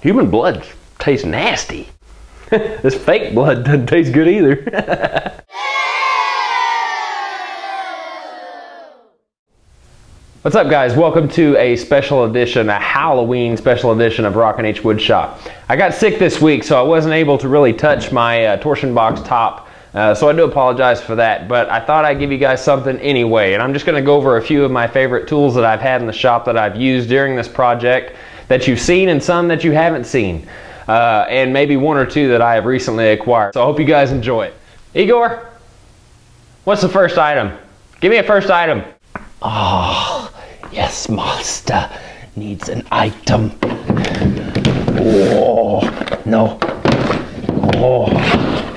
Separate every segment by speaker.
Speaker 1: Human blood tastes nasty. This fake blood doesn't taste good either. What's up, guys? Welcome to a special edition, a Halloween special edition of Rockin' H Woodshop. I got sick this week, so I wasn't able to really touch my torsion box top, so I do apologize for that, but I thought I'd give you guys something anyway, and I'm just going to go over a few of my favorite tools that I've had in the shop that I've used during this project that you've seen and some that you haven't seen, and maybe one or two that I have recently acquired. So I hope you guys enjoy it. Igor, what's the first item? Give me a first item.
Speaker 2: Oh, yes, master needs an item. Oh, no. Oh,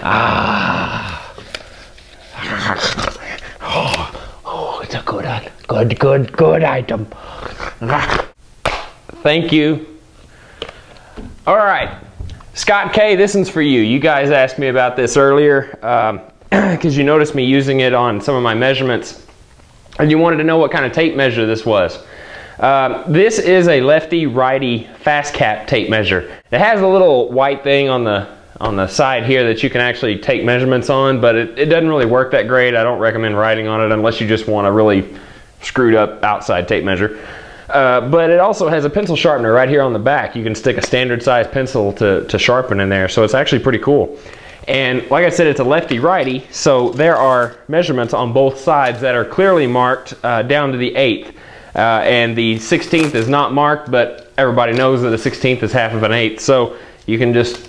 Speaker 2: ah. Oh, it's a good item.
Speaker 1: Thank you. All right, Scott K, this one's for you. You guys asked me about this earlier because you noticed me using it on some of my measurements. And you wanted to know what kind of tape measure this was. This is a lefty-righty FastCap tape measure. It has a little white thing on the side here that you can actually take measurements on, but it doesn't really work that great. I don't recommend writing on it unless you just want a really screwed up outside tape measure. But it also has a pencil sharpener right here on the back. You can stick a standard size pencil to sharpen in there, so it's actually pretty cool. And like I said, it's a lefty-righty, so there are measurements on both sides that are clearly marked down to the 1/8. And the 16th is not marked, but everybody knows that the 16th is half of an 1/8, so you can just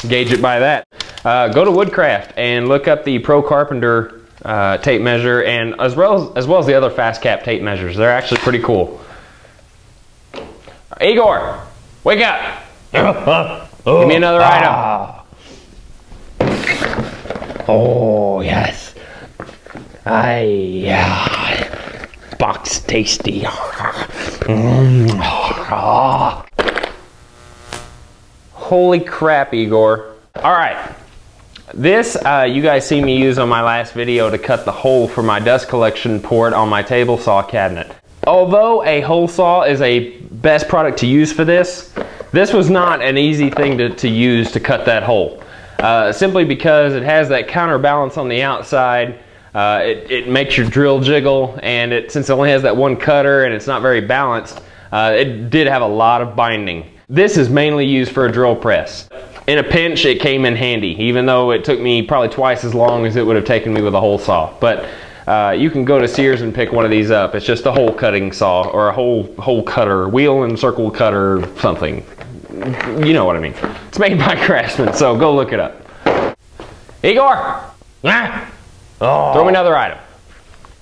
Speaker 1: gauge it by that. Go to Woodcraft and look up the Pro Carpenter tape measure, and as well as the other FastCap tape measures. They're actually pretty cool. Igor, wake up! Give me another item.
Speaker 2: Oh, yes. Box tasty.
Speaker 1: Holy crap, Igor. All right. This, you guys see me use on my last video to cut the hole for my dust collection port on my table saw cabinet. Although a hole saw is a best product to use for this, this was not an easy thing to use to cut that hole. Simply because it has that counterbalance on the outside. It makes your drill jiggle, and since it only has that one cutter and it's not very balanced, it did have a lot of binding. This is mainly used for a drill press. In a pinch, it came in handy, even though it took me probably twice as long as it would have taken me with a hole saw. But you can go to Sears and pick one of these up. It's just a hole cutting saw, or a hole cutter, wheel and circle cutter, something. You know what I mean. It's made by Craftsman, so go look it up. Igor! Ah!
Speaker 2: Oh.
Speaker 1: Throw me another item.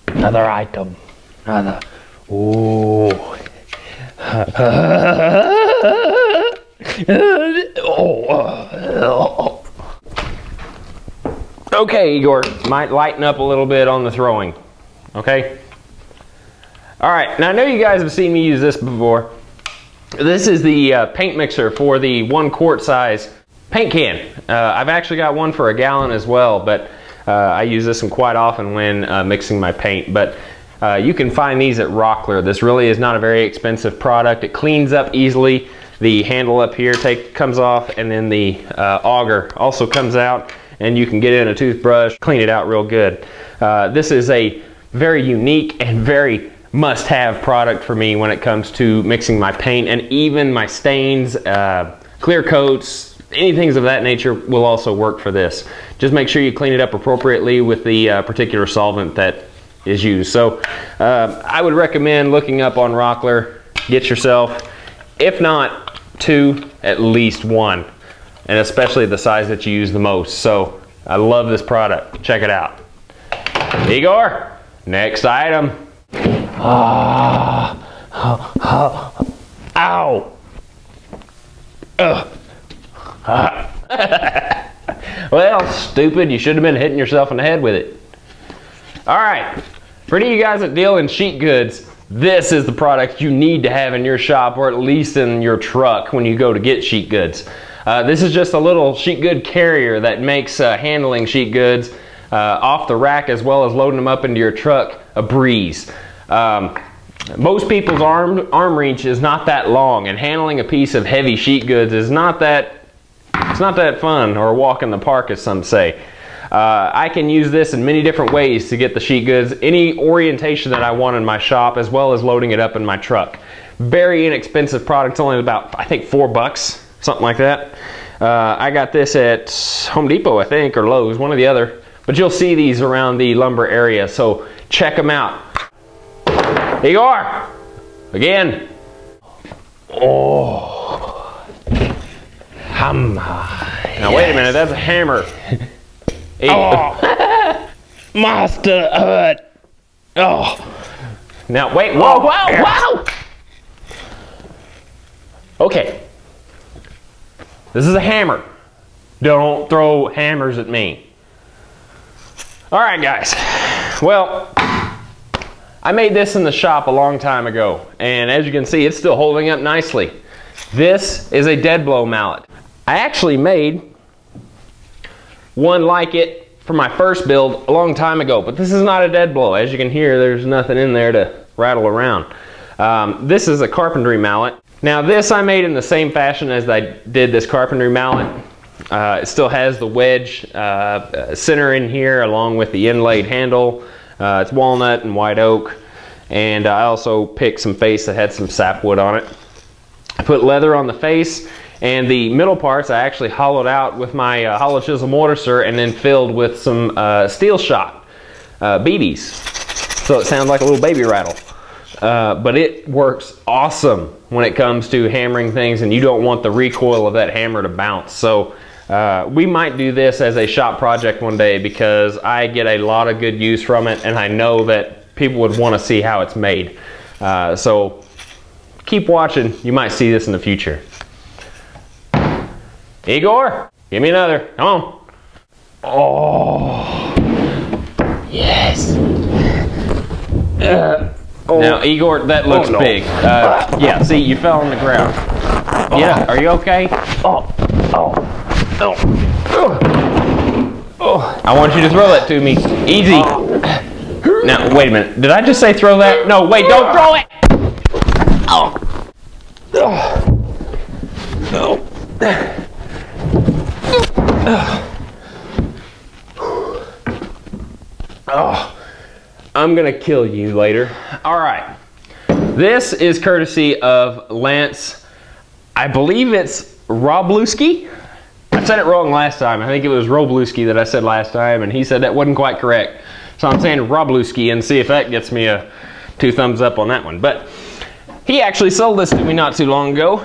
Speaker 2: Another item. Another. Ooh.
Speaker 1: Okay, Igor. Might lighten up a little bit on the throwing. Okay? Alright, now I know you guys have seen me use this before. This is the paint mixer for the 1 quart size paint can. I've actually got one for a gallon as well, but I use this one quite often when mixing my paint. But you can find these at Rockler. This really is not a very expensive product. It cleans up easily. The handle up here comes off, and then the auger also comes out, and you can get in a toothbrush, clean it out real good. This is a very unique and very must-have product for me when it comes to mixing my paint, and even my stains, clear coats, anything of that nature will also work for this. Just make sure you clean it up appropriately with the particular solvent that is used. So I would recommend looking up on Rockler. Get yourself, if not 2, at least 1, and especially the size that you use the most. So I love this product. Check it out. Igor, next item.
Speaker 2: Ow!
Speaker 1: Well, stupid, you should have been hitting yourself in the head with it. Alright, for any of you guys that deal in sheet goods, this is the product you need to have in your shop, or at least in your truck when you go to get sheet goods. This is just a little sheet good carrier that makes handling sheet goods off the rack as well as loading them up into your truck a breeze. most people's arm reach is not that long, and handling a piece of heavy sheet goods is not that fun, or a walk in the park, as some say. I can use this in many different ways to get the sheet goods any orientation that I want in my shop, as well as loading it up in my truck. Very inexpensive product. It's only about, I think, $4, something like that. I got this at Home Depot, I think, or Lowe's, one or the other. But you'll see these around the lumber area, so check them out. Igor, again.
Speaker 2: Oh, hammer.
Speaker 1: Now wait a minute, that's a hammer.
Speaker 2: Oh, master. Oh.
Speaker 1: Now wait, whoa, whoa, whoa. Okay. This is a hammer. Don't throw hammers at me. All right, guys. Well, I made this in the shop a long time ago, and as you can see, it's still holding up nicely. This is a dead blow mallet. I actually made one like it for my first build a long time ago, but this is not a dead blow. As you can hear, there's nothing in there to rattle around. This is a carpentry mallet. Now this I made in the same fashion as I did this carpentry mallet. It still has the wedge center in here, along with the inlaid handle. It's walnut and white oak, and I also picked some face that had some sapwood on it. I put leather on the face, and the middle parts I actually hollowed out with my hollow chisel mortiser, and then filled with some steel shot BBs, so it sounds like a little baby rattle. But it works awesome when it comes to hammering things, and you don't want the recoil of that hammer to bounce. So we might do this as a shop project one day, because I get a lot of good use from it, and I know that people would want to see how it's made. So keep watching, you might see this in the future. Igor, give me another, come on.
Speaker 2: Oh, yes.
Speaker 1: Oh. Now, Igor, that looks big. Yeah, see, you fell on the ground. Yeah, are you okay?
Speaker 2: Oh, oh, oh,
Speaker 1: oh. I want you to throw that to me. Easy. Now, wait a minute. Did I just say throw that? No, wait, don't throw it! Oh.
Speaker 2: No.
Speaker 1: Oh, I'm gonna kill you later. All right, this is courtesy of Lance. I believe it's Roblewski. I said it wrong last time. I think it was Roblewski that I said last time, and he said that wasn't quite correct. So I'm saying Roblewski, and see if that gets me a 2 thumbs up on that one. But he actually sold this to me not too long ago,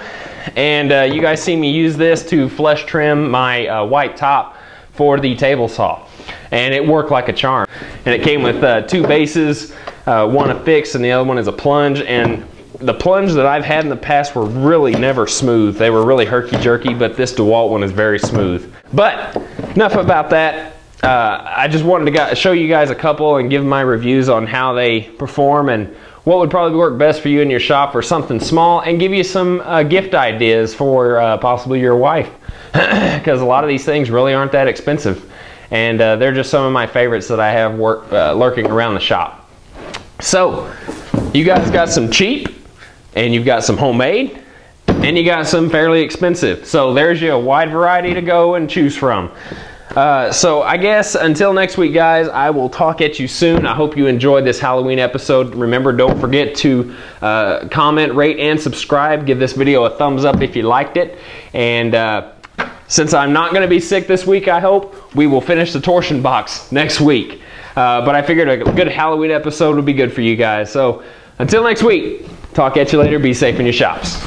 Speaker 1: and you guys see me use this to flush trim my white top for the table saw, and it worked like a charm. And it came with 2 bases, one a fix and the other one is a plunge, and the plunge that I've had in the past were really never smooth. They were really herky-jerky, but this DeWalt one is very smooth. But enough about that. I just wanted to show you guys a couple and give my reviews on how they perform and what would probably work best for you in your shop for something small, and give you some gift ideas for possibly your wife, because a lot of these things really aren't that expensive, and they're just some of my favorites that I have lurking around the shop. So you guys got some cheap, and you've got some homemade, and you got some fairly expensive. So there's you a wide variety to go and choose from. So I guess until next week, guys, I will talk at you soon. I hope you enjoyed this Halloween episode. Remember, don't forget to comment, rate, and subscribe. Give this video a thumbs up if you liked it. And since I'm not going to be sick this week, I hope, we will finish the torsion box next week. But I figured a good Halloween episode would be good for you guys. So until next week, talk at you later. Be safe in your shops.